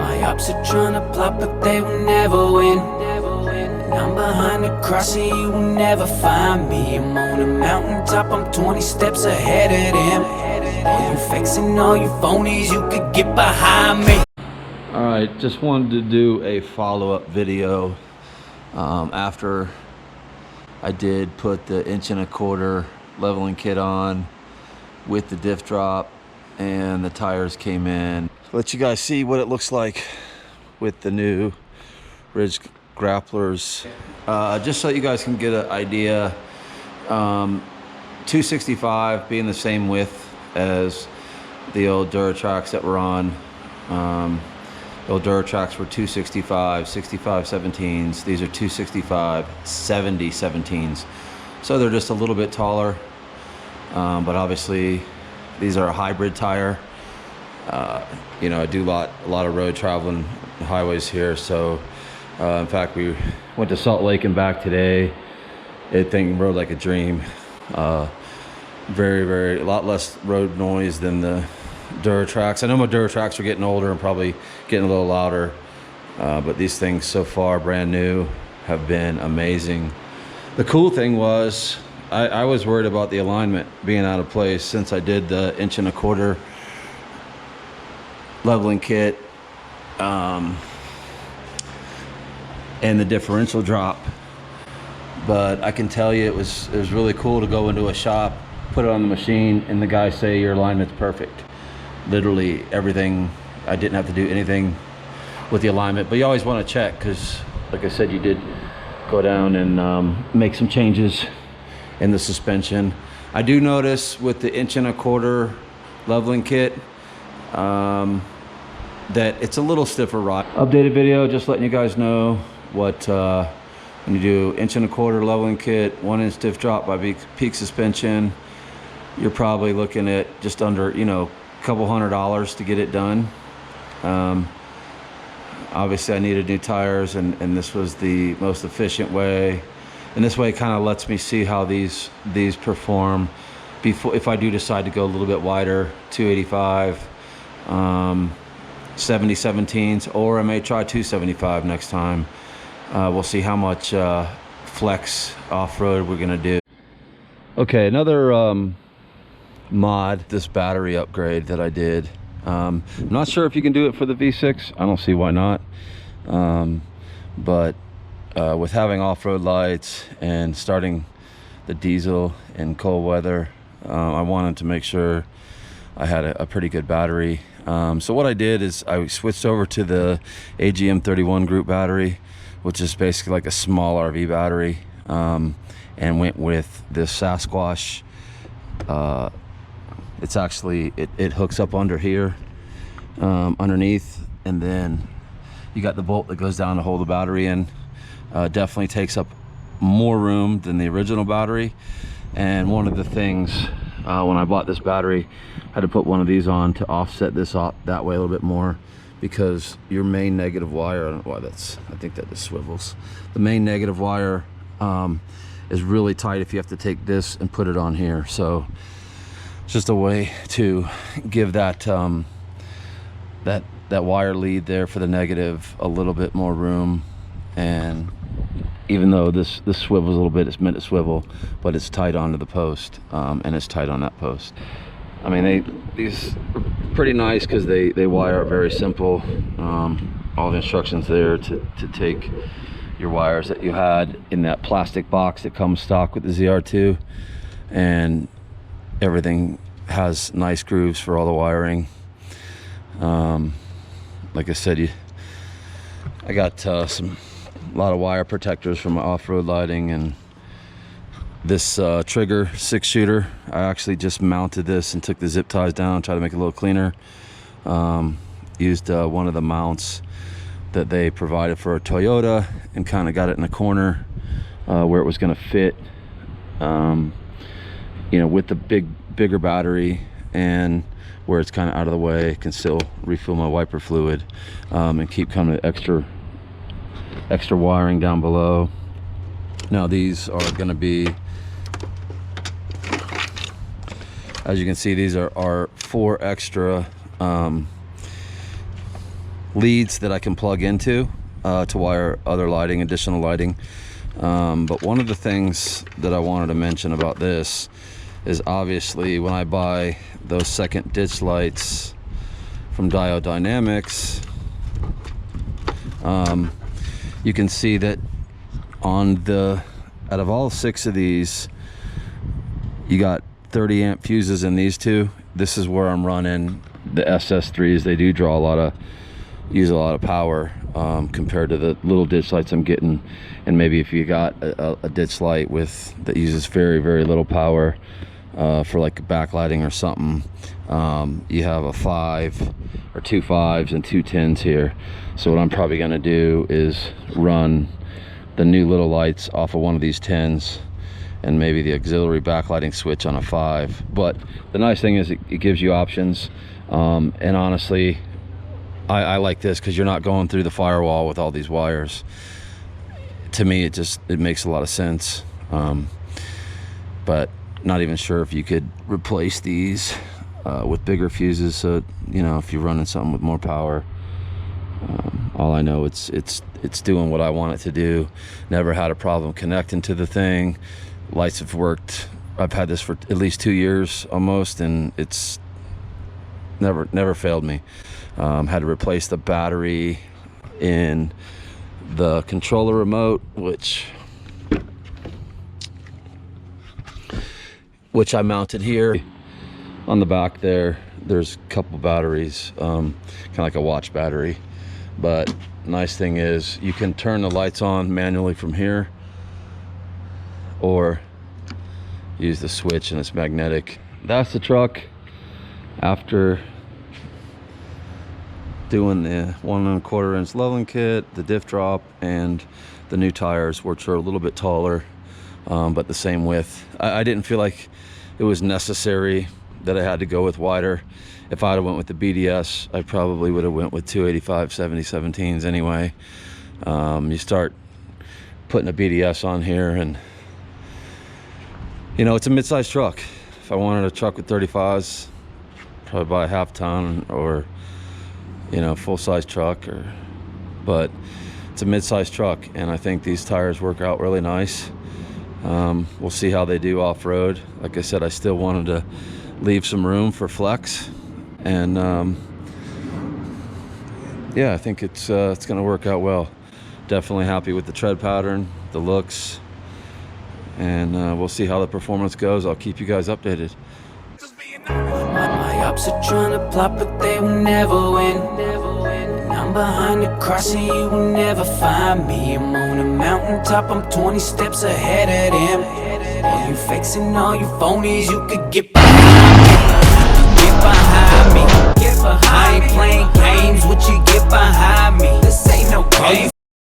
My ops are trying to plot, but they will never win. And I'm behind the cross, and you will never find me. I'm on a mountaintop, I'm 20 steps ahead of them. All you fakes and all you phonies, you could get behind me. Alright, just wanted to do a follow-up video after I did put the 1.25" leveling kit on with the diff drop and the tires came in. Let you guys see what it looks like with the new Ridge grapplers. Just so you guys can get an idea, 265 being the same width as the old Duratracs that were on. The old Duratracs were 265, 65 17s. These are 265, 70 17s. So they're just a little bit taller, but obviously these are a hybrid tire. You know, I do a lot of road traveling highways here, so in fact we went to Salt Lake and back today. It thing rode like a dream. A lot less road noise than the Duratracs. I know my Duratracs are getting older and probably getting a little louder, but these things so far, brand new, have been amazing. The cool thing was, I was worried about the alignment being out of place since I did the 1.25" leveling kit and the differential drop. But I can tell you it was really cool to go into a shop, put it on the machine, and the guy say your alignment's perfect. Literally everything. I didn't have to do anything with the alignment, but you always want to check because, like I said, you did go down and make some changes in the suspension. I do notice with the 1.25" leveling kit that it's a little stiffer ride. Updated video, just letting you guys know what when you do 1.25" leveling kit, 1" diff drop by Peak Suspension, you're probably looking at just under, you know, a couple $100 to get it done. Obviously I needed new tires, and this was the most efficient way, and this way it kind of lets me see how these perform before, if I do decide to go a little bit wider, 285, 70 17s, or I may try 275 next time. We'll see how much flex off-road we're gonna do. Okay, another mod, this battery upgrade that I did. I'm not sure if you can do it for the V6. I don't see why not. But with having off-road lights and starting the diesel in cold weather, I wanted to make sure I had a pretty good battery. So what I did is I switched over to the AGM31 group battery, which is basically like a small RV battery, and went with this Sasquatch. It's actually, it hooks up under here, underneath, and then you got the bolt that goes down to hold the battery in. Definitely takes up more room than the original battery. And one of the things, when I bought this battery, I had to put one of these on to offset this off that way a little bit more, because your main negative wire, I don't know why that's, I think that just swivels. The main negative wire is really tight if you have to take this and put it on here. So it's just a way to give that that wire lead there for the negative a little bit more room. And even though this swivels a little bit, it's meant to swivel, but it's tight onto the post, and it's tight on that post. I mean, these are pretty nice because they wire it very simple. All the instructions there to take your wires that you had in that plastic box that comes stock with the ZR2, and everything has nice grooves for all the wiring. Like I said, I got a lot of wire protectors for my off-road lighting, and this trigger 6-shooter, I actually just mounted this and took the zip ties down, tried to make it a little cleaner. Used one of the mounts that they provided for a Toyota and kind of got it in a corner where it was going to fit, you know, with the bigger battery, and where it's kind of out of the way, can still refill my wiper fluid, and keep kind of extra wiring down below. Now these are going to be, as you can see, these are 4 extra leads that I can plug into to wire other lighting, additional lighting. But one of the things that I wanted to mention about this is obviously when I buy those second ditch lights from Diode Dynamics, you can see that on out of all 6 of these, you got 30 amp fuses in these 2. This is where I'm running the SS3s. They do use a lot of power compared to the little ditch lights I'm getting. And maybe if you got a ditch light that uses very, very little power for like backlighting or something, you have a 5 or 2 5s and 2 10s here. So what I'm probably going to do is run the new little lights off of one of these 10s and maybe the auxiliary backlighting switch on a 5. But the nice thing is it gives you options, and honestly I like this because you're not going through the firewall with all these wires. To me it makes a lot of sense, but not even sure if you could replace these with bigger fuses, so you know, if you're running something with more power. All I know, it's doing what I want it to do. Never had a problem connecting to the thing. Lights have worked. I've had this for at least 2 years almost, and it's never failed me. Had to replace the battery in the controller remote, which I mounted here on the back there. There's a couple batteries, kind of like a watch battery. But nice thing is you can turn the lights on manually from here, or use the switch and it's magnetic. That's the truck after doing the 1 1/4 inch leveling kit, the diff drop, and the new tires, which are a little bit taller, but the same width. I didn't feel like it was necessary that I had to go with wider. If I'd have went with the BDS, I probably would have went with 285 7017s anyway. You start putting a BDS on here, and you know, it's a mid-sized truck. If I wanted a truck with 35s, probably buy a half ton, or you know, full-size truck. But it's a mid-sized truck, and I think these tires work out really nice. We'll see how they do off-road. Like I said, I still wanted to leave some room for flex, and yeah, I think it's going to work out well. Definitely happy with the tread pattern, the looks, and we'll see how the performance goes. I'll keep you guys updated. My ops are trying to plot, but they will never win. And I'm behind the cross and you will never find me. I'm on a mountaintop, I'm 20 steps ahead of them. All you fakes and all you phonies, you could get behind me. Get behind me.